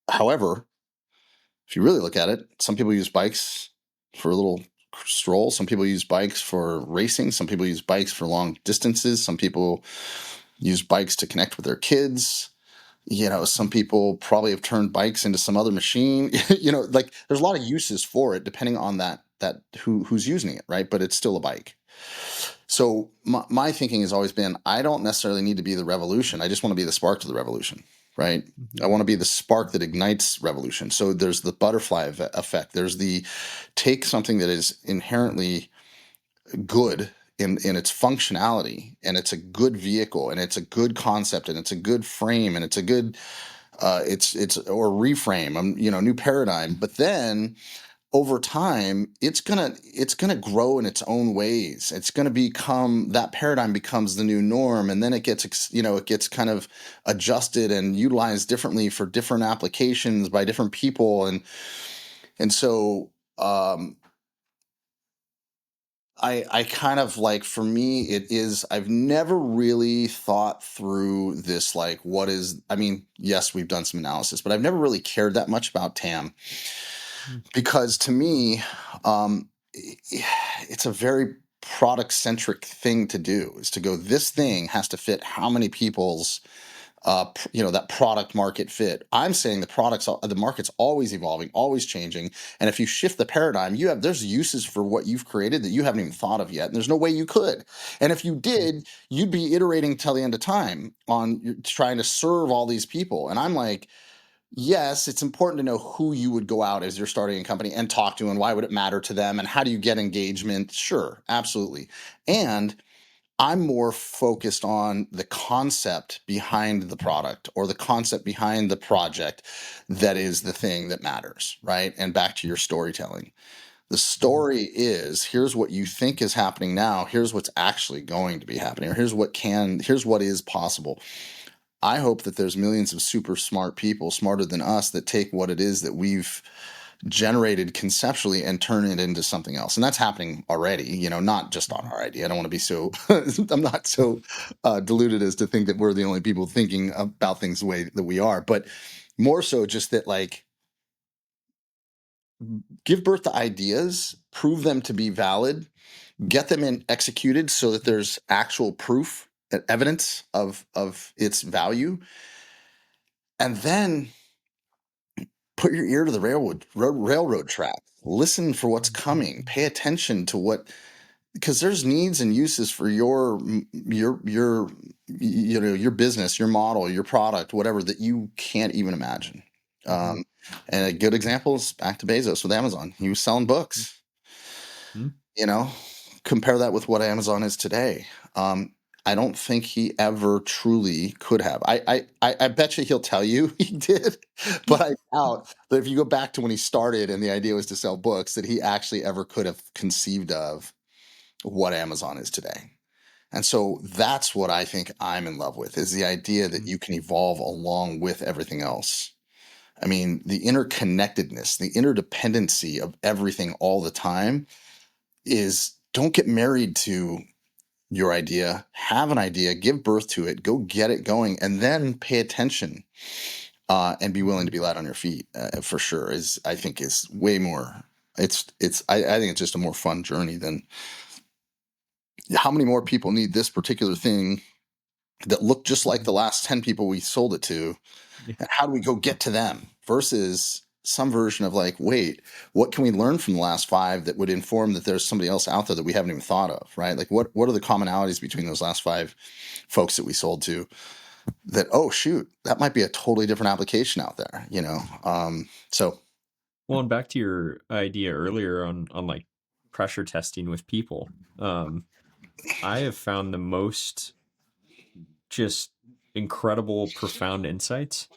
however, if you really look at it, some people use bikes for a little stroll. Some people use bikes for racing. Some people use bikes for long distances. Some people use bikes to connect with their kids. Some people probably have turned bikes into some other machine. Like there's a lot of uses for it depending on who's using it, right? But it's still a bike. So my thinking has always been, I don't necessarily need to be the revolution. I just want to be the spark to the revolution. right? I want to be the spark that ignites revolution. So there's the butterfly effect. There's the take something that is inherently good in its functionality, and it's a good vehicle, and it's a good concept, and it's a good frame, and it's a good it's or reframe, new paradigm. But then over time, it's gonna grow in its own ways. It's gonna become, that paradigm becomes the new norm, and then it gets kind of adjusted and utilized differently for different applications by different people, and so I kind of like, for me, it is, I've never really thought through this, like, what is, I mean, yes, we've done some analysis, but I've never really cared that much about TAM, because to me, it's a very product centric thing to do, is to go, this thing has to fit how many people's that product market fit. I'm saying the market's always evolving, always changing, and if you shift the paradigm, there's uses for what you've created that you haven't even thought of yet, and there's no way you could. And if you did, you'd be iterating till the end of time on trying to serve all these people. And I'm like, yes, it's important to know who you would go out as you're starting a company and talk to, and why would it matter to them, and how do you get engagement? Sure, absolutely. And I'm more focused on the concept behind the product, or the concept behind the project, that is the thing that matters, right? And back to your storytelling. The story is, here's what you think is happening now, here's what's actually going to be happening, or here's what is possible. I hope that there's millions of super smart people, smarter than us, that take what it is that we've generated conceptually and turn it into something else. And that's happening already, not just on our idea. I don't want to be so, I'm not so deluded as to think that we're the only people thinking about things the way that we are, but more so just that, like, give birth to ideas, prove them to be valid, get them executed so that there's actual proof and evidence of its value, and then put your ear to the railroad track. Listen for what's coming. Pay attention to what, because there's needs and uses for your business, your model, your product, whatever, that you can't even imagine. And a good example is back to Bezos with Amazon. He was selling books. You know, compare that with what Amazon is today. I don't think he ever truly could have. I bet you he'll tell you he did, but I doubt that if you go back to when he started and the idea was to sell books, that he actually ever could have conceived of what Amazon is today. And so that's what I think I'm in love with, is the idea that you can evolve along with everything else. I mean, the interconnectedness, the interdependency of everything all the time is, don't get married to your idea, have an idea, give birth to it, go get it going, and then pay attention and be willing to be light on your feet, for sure, I think is way more, I think it's just a more fun journey than how many more people need this particular thing that look just like the last 10 people we sold it to, and how do we go get to them, versus some version of, like, wait, what can we learn from the last 5 that would inform that there's somebody else out there that we haven't even thought of, right? Like, what are the commonalities between those last 5 folks that we sold to, that, oh shoot, that might be a totally different application out there, so. Well, and back to your idea earlier on like pressure testing with people, I have found the most just incredible, profound insights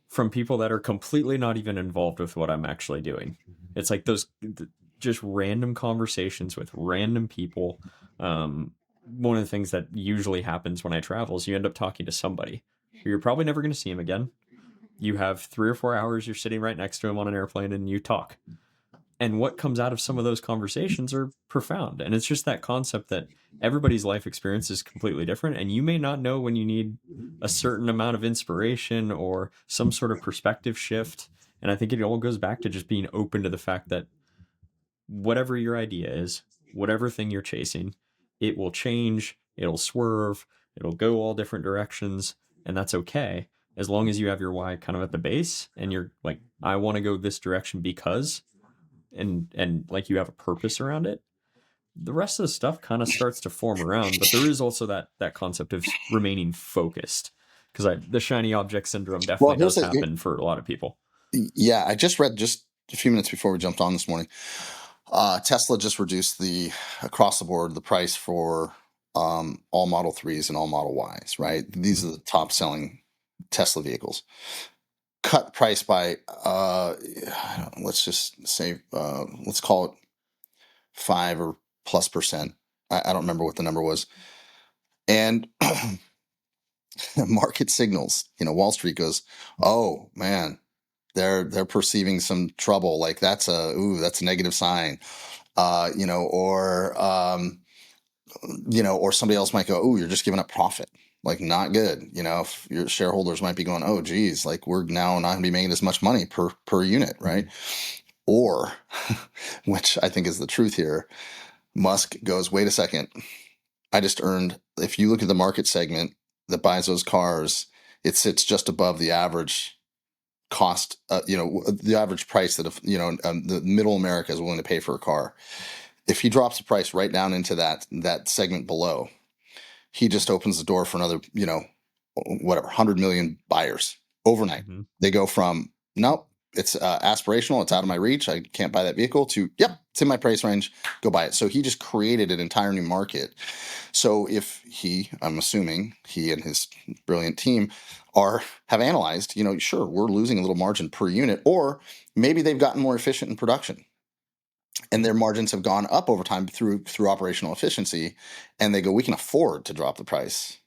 from people that are completely not even involved with what I'm actually doing. It's like those just random conversations with random people. One of the things that usually happens when I travel is you end up talking to somebody who you're probably never going to see him again. You have 3 or 4 hours, you're sitting right next to him on an airplane, and you talk. And what comes out of some of those conversations are profound. And it's just that concept that everybody's life experience is completely different. And you may not know when you need a certain amount of inspiration or some sort of perspective shift. And I think it all goes back to just being open to the fact that whatever your idea is, whatever thing you're chasing, it will change, it'll swerve, it'll go all different directions. And that's okay, as long as you have your why kind of at the base and you're like, I want to go this direction because, and like you have a purpose around it. The rest of the stuff kind of starts to form around, but there is also that concept of remaining focused. because the shiny object syndrome Well, definitely here's does the here, happen for a lot of people. yeah, I just read just a few minutes before we jumped on this morning. Tesla just reduced the across the board the price for all Model 3s and all Model Ys, right? These are the top selling Tesla vehicles. Cut price by let's just say let's call it 5% or plus. I don't remember what the number was. And market signals, Wall Street goes, oh man, they're perceiving some trouble. Like that's a negative sign. Or somebody else might go, oh, you're just giving up profit. Like not good. If your shareholders might be going, oh, geez, like we're now not gonna be making as much money per unit, right? Or, which I think is the truth here, Musk goes, wait a second, I just earned. If you look at the market segment that buys those cars, it sits just above the average cost. The average price that the middle America is willing to pay for a car. If he drops the price right down into that segment below, he just opens the door for another, whatever, 100 million buyers overnight. Mm-hmm. They go from, nope, it's aspirational, it's out of my reach, I can't buy that vehicle, to, yep, it's in my price range, go buy it. So he just created an entire new market. So if I'm assuming he and his brilliant team have analyzed, sure, we're losing a little margin per unit, or maybe they've gotten more efficient in production and their margins have gone up over time through operational efficiency, and they go, we can afford to drop the price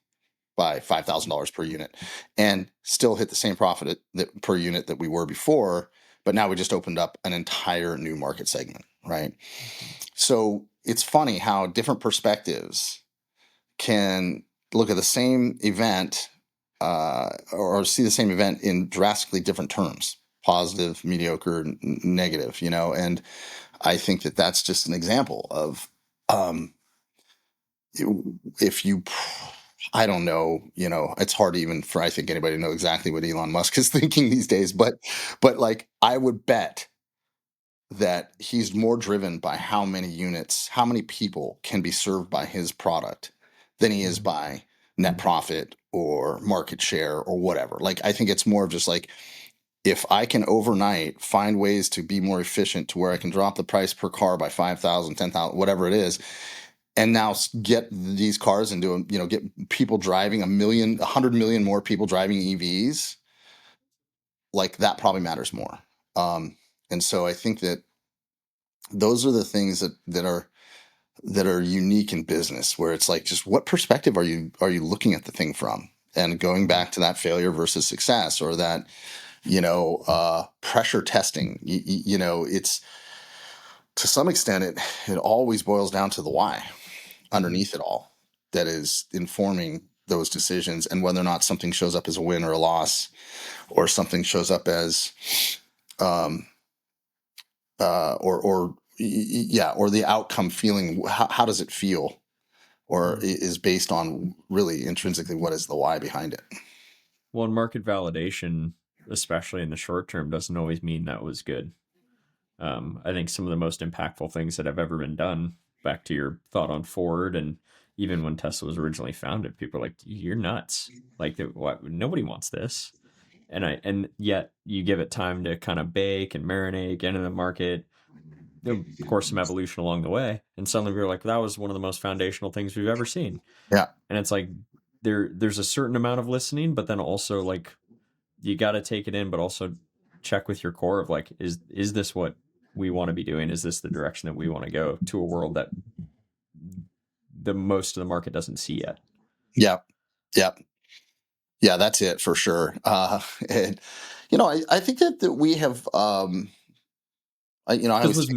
by $5,000 per unit and still hit the same profit per unit that we were before, but now we just opened up an entire new market segment, right? So it's funny how different perspectives can look at the same event or see the same event in drastically different terms: positive, mediocre, negative, and I think that that's just an example of if you, I don't know, it's hard even for, I think, anybody to know exactly what Elon Musk is thinking these days, but like I would bet that he's more driven by how many units, how many people can be served by his product than he is by net profit or market share or whatever. Like, I think it's more of just like, if I can overnight find ways to be more efficient to where I can drop the price per car by 5,000, 10,000, whatever it is, and now get these cars into, get people driving 100 million more people driving EVs, like that probably matters more. And so I think that those are the things that are unique in business, where it's like, just what perspective are you looking at the thing from? And going back to that failure versus success, or that, pressure testing, it's, to some extent, it always boils down to the why underneath it all that is informing those decisions, and whether or not something shows up as a win or a loss, or something shows up as or the outcome feeling, how does it feel, or is based on really intrinsically what is the why behind it. Well, and market validation, especially in the short term, doesn't always mean that was good. I think some of the most impactful things that have ever been done, back to your thought on Ford, and even when Tesla was originally founded, people were like, you're nuts. Like, nobody wants this. And yet you give it time to kind of bake and marinate, get into the market. Of course, some evolution along the way, and suddenly we were like, that was one of the most foundational things we've ever seen. Yeah. And it's like, there's a certain amount of listening, but then also, like, you got to take it in, but also check with your core of like, is this what we want to be doing? Is this the direction that we want to go to a world that the most of the market doesn't see yet? Yeah. That's it for sure. And I think that we have Because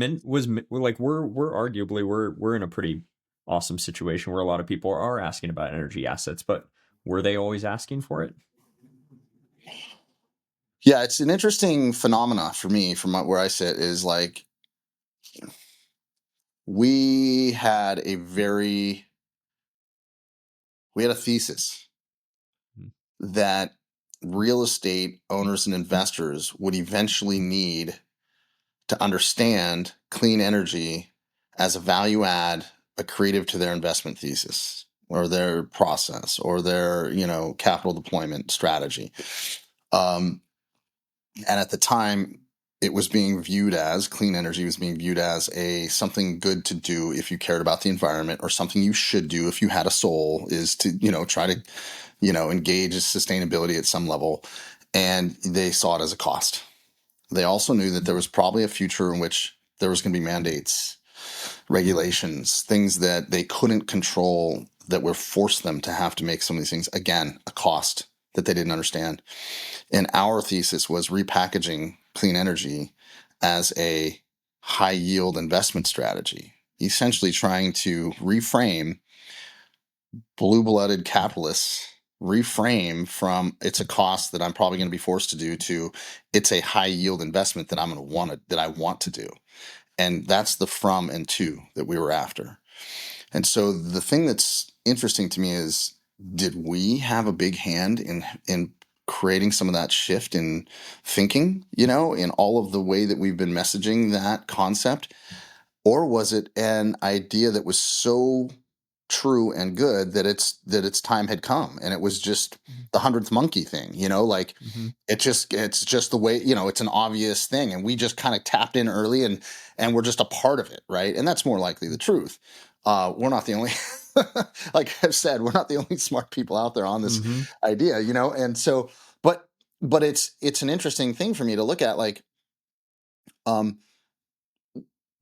we're like, we're arguably, we're in a pretty awesome situation where a lot of people are asking about energy assets, but were they always asking for it? Yeah, it's an interesting phenomena for me, from where I sit, is like, we had a thesis that real estate owners and investors would eventually need to understand clean energy as a value add, accretive to their investment thesis. or their process or their, capital deployment strategy. And at the time, it was being viewed as clean energy was being viewed as something good to do if you cared about the environment, or something you should do if you had a soul, is to, try to, engage in sustainability at some level. And they saw it as a cost. They also knew that there was probably a future in which there was going to be mandates, regulations, things that they couldn't control that would force them to have to make some of these things. Again, a cost that they didn't understand. And our thesis was repackaging clean energy as a high yield investment strategy, essentially trying to reframe blue-blooded capitalists, reframe from it's a cost that I'm probably going to be forced to do to it's a high yield investment that I want to do. And that's the from and to that we were after. And so the thing that's interesting to me is, did we have a big hand in creating some of that shift in thinking, in all of the way that we've been messaging that concept? Or was it an idea that was so true and good that its time had come, and it was just the 100th monkey thing, like it's just the way, it's an obvious thing, and we just kind of tapped in early, and we're just a part of it, right? And that's more likely the truth. We're not the only like I've said, we're not the only smart people out there on this idea, and so but it's an interesting thing for me to look at, like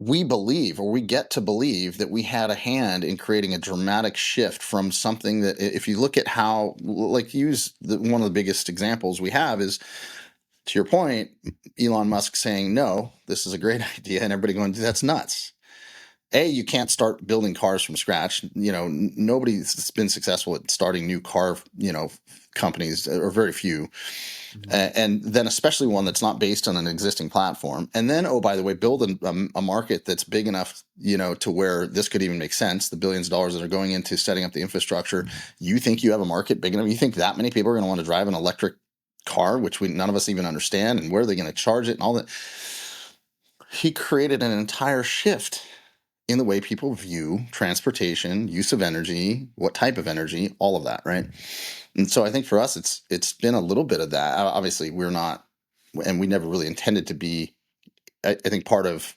we believe, or we get to believe, that we had a hand in creating a dramatic shift from something that, if you look at how, like, one of the biggest examples we have is, to your point, Elon Musk saying, no, this is a great idea, and everybody going, that's nuts. You can't start building cars from scratch. Nobody's been successful at starting new car, companies, or very few. And then especially one that's not based on an existing platform. And then, oh, by the way, build a market that's big enough, to where this could even make sense. The billions of dollars that are going into setting up the infrastructure. You think you have a market big enough? You think that many people are going to want to drive an electric car, which none of us even understand, and where are they going to charge it and all that? He created an entire shift in the way people view transportation, use of energy, what type of energy, all of that, right? And so I think for us, it's been a little bit of that. Obviously, we're not, and we never really intended to be. I think part of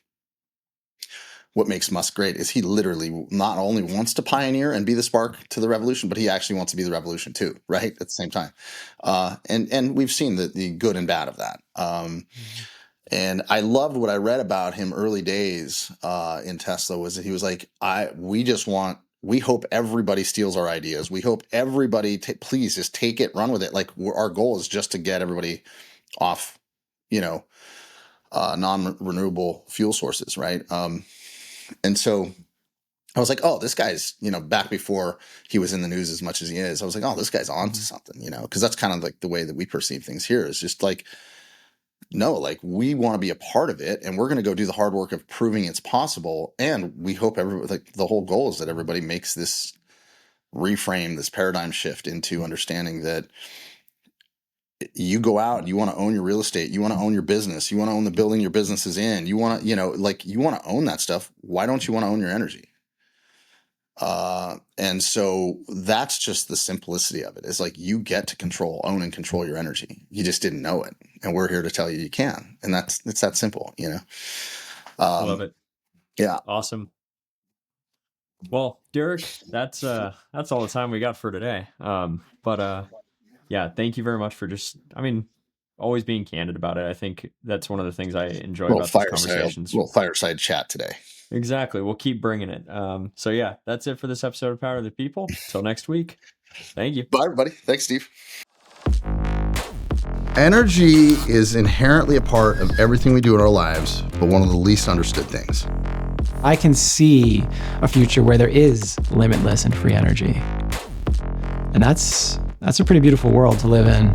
what makes Musk great is he literally not only wants to pioneer and be the spark to the revolution, but he actually wants to be the revolution too, right? At the same time. And we've seen the good and bad of that. And I loved what I read about him early days in Tesla, was that he was like, we hope everybody steals our ideas. We hope everybody, please just take it, run with it. Like, our goal is just to get everybody off, non-renewable fuel sources, right? And so I was like, oh, this guy's, back before he was in the news as much as he is, I was like, oh, this guy's on to something, because that's kind of like the way that we perceive things here, is just like, no, like, we want to be a part of it, and we're going to go do the hard work of proving it's possible. And we hope everybody, like, the whole goal is that everybody makes this reframe, this paradigm shift into understanding that you go out, you want to own your real estate, you want to own your business, you want to own the building your business is in, you want to, you want to own that stuff. Why don't you want to own your energy? And so that's just the simplicity of it. It's like, you get to own and control your energy. You just didn't know it. And we're here to tell you can. And it's that simple, I love it. Yeah. Awesome. Well, Derek, that's all the time we got for today. Yeah, thank you very much for always being candid about it. I think that's one of the things I enjoy about these conversations. Little fireside chat today. Exactly. We'll keep bringing it. So yeah, that's it for this episode of Power of the People. Till next week. Thank you. Bye, everybody. Thanks, Steve. Energy is inherently a part of everything we do in our lives, but one of the least understood things. I can see a future where there is limitless and free energy. And that's a pretty beautiful world to live in.